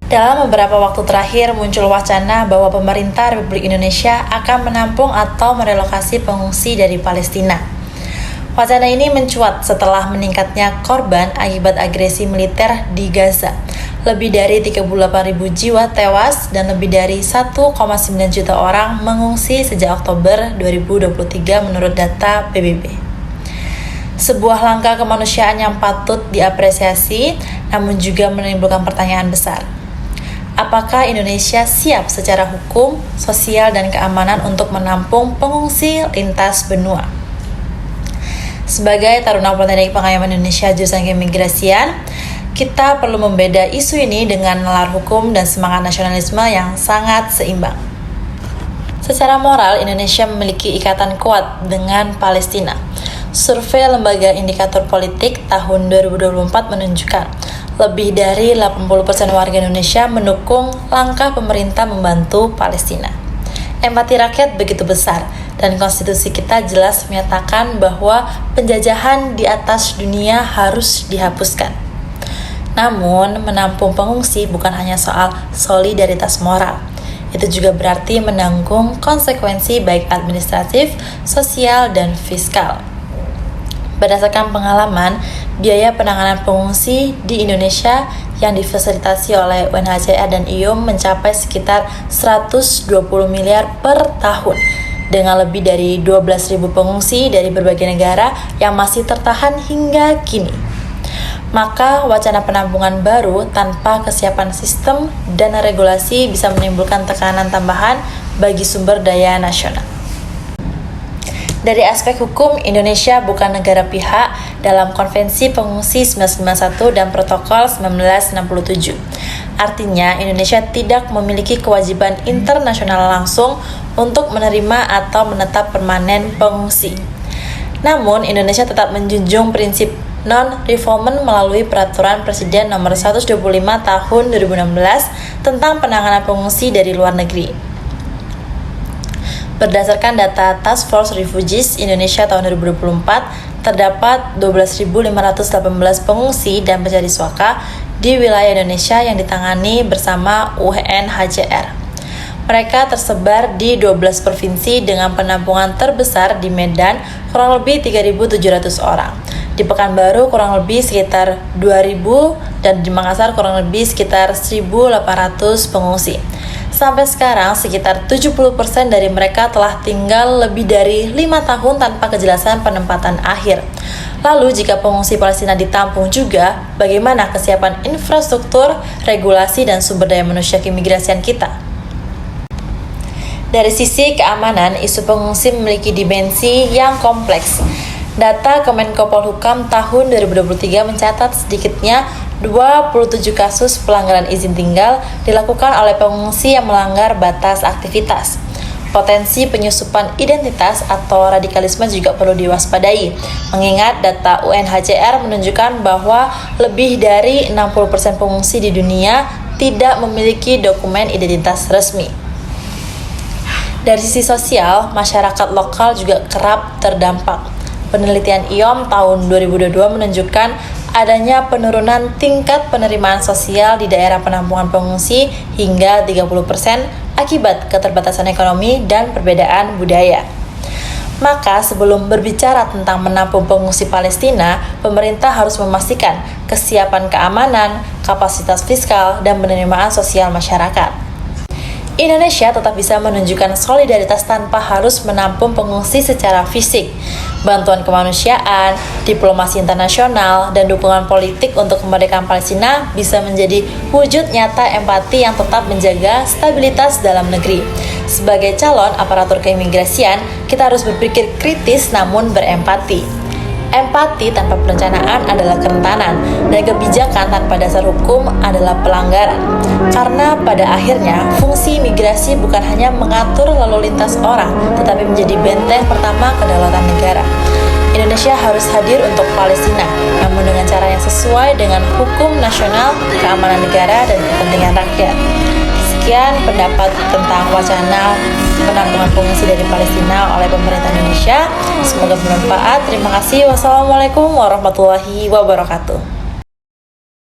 Dalam beberapa waktu terakhir muncul wacana bahwa pemerintah Republik Indonesia akan menampung atau merelokasi pengungsi dari Palestina. Wacana ini mencuat setelah meningkatnya korban akibat agresi militer di Gaza. Lebih dari 38.000 jiwa tewas dan lebih dari 1,9 juta orang mengungsi sejak Oktober 2023 menurut data PBB. Sebuah langkah kemanusiaan yang patut diapresiasi, namun juga menimbulkan pertanyaan besar. Apakah Indonesia siap secara hukum, sosial, dan keamanan untuk menampung pengungsi lintas benua? Sebagai Taruna Politeknik Pengayaman Indonesia jurusan Keimigrasian, kita perlu membeda isu ini dengan nalar hukum dan semangat nasionalisme yang sangat seimbang. Secara moral, Indonesia memiliki ikatan kuat dengan Palestina. Survei Lembaga Indikator Politik tahun 2024 menunjukkan lebih dari 80% warga Indonesia mendukung langkah pemerintah membantu Palestina. Empati rakyat begitu besar, dan konstitusi kita jelas menyatakan bahwa penjajahan di atas dunia harus dihapuskan. Namun, menampung pengungsi bukan hanya soal solidaritas moral. Itu juga berarti menanggung konsekuensi baik administratif, sosial, dan fiskal. Berdasarkan pengalaman, biaya penanganan pengungsi di Indonesia yang difasilitasi oleh UNHCR dan IOM mencapai sekitar 120 miliar per tahun, dengan lebih dari 12.000 pengungsi dari berbagai negara yang masih tertahan hingga kini. Maka wacana penampungan baru tanpa kesiapan sistem dan regulasi bisa menimbulkan tekanan tambahan bagi sumber daya nasional. Dari aspek hukum, Indonesia bukan negara pihak dalam Konvensi Pengungsi 1991 dan Protokol 1967. Artinya, Indonesia tidak memiliki kewajiban internasional langsung untuk menerima atau menetap permanen pengungsi. Namun, Indonesia tetap menjunjung prinsip non-refoulement melalui Peraturan Presiden Nomor 125 Tahun 2016 tentang penanganan pengungsi dari luar negeri. Berdasarkan data Task Force Refugees Indonesia tahun 2024, terdapat 12.518 pengungsi dan pencari suaka di wilayah Indonesia yang ditangani bersama UNHCR. Mereka tersebar di 12 provinsi dengan penampungan terbesar di Medan kurang lebih 3.700 orang, di Pekanbaru kurang lebih sekitar 2.000, dan di Makassar kurang lebih sekitar 1.800 pengungsi. Sampai sekarang, sekitar 70% dari mereka telah tinggal lebih dari 5 tahun tanpa kejelasan penempatan akhir. Lalu, jika pengungsi Palestina ditampung juga, bagaimana kesiapan infrastruktur, regulasi, dan sumber daya manusia keimigrasian kita? Dari sisi keamanan, isu pengungsi memiliki dimensi yang kompleks. Data Kemenko Polhukam tahun 2023 mencatat sedikitnya 27 kasus pelanggaran izin tinggal dilakukan oleh pengungsi yang melanggar batas aktivitas. Potensi penyusupan identitas atau radikalisme juga perlu diwaspadai, mengingat data UNHCR menunjukkan bahwa lebih dari 60% pengungsi di dunia tidak memiliki dokumen identitas resmi. Dari sisi sosial, masyarakat lokal juga kerap terdampak. Penelitian IOM tahun 2022 menunjukkan adanya penurunan tingkat penerimaan sosial di daerah penampungan pengungsi hingga 30% akibat keterbatasan ekonomi dan perbedaan budaya. Maka sebelum berbicara tentang menampung pengungsi Palestina, pemerintah harus memastikan kesiapan keamanan, kapasitas fiskal, dan penerimaan sosial masyarakat. Indonesia tetap bisa menunjukkan solidaritas tanpa harus menampung pengungsi secara fisik. Bantuan kemanusiaan, diplomasi internasional, dan dukungan politik untuk kemerdekaan Palestina bisa menjadi wujud nyata empati yang tetap menjaga stabilitas dalam negeri. Sebagai calon aparatur keimigrasian, kita harus berpikir kritis namun berempati. Empati tanpa perencanaan adalah kerentanan, dan kebijakan tanpa dasar hukum adalah pelanggaran. Karena pada akhirnya, fungsi imigrasi bukan hanya mengatur lalu lintas orang, tetapi menjadi benteng pertama kedaulatan negara. Indonesia harus hadir untuk Palestina, namun dengan cara yang sesuai dengan hukum nasional, keamanan negara, dan kepentingan rakyat. Sekian pendapat tentang wacana penampungan pengungsi dari Palestina oleh pemerintah Indonesia. Semoga bermanfaat. Terima kasih. Wassalamualaikum warahmatullahi wabarakatuh.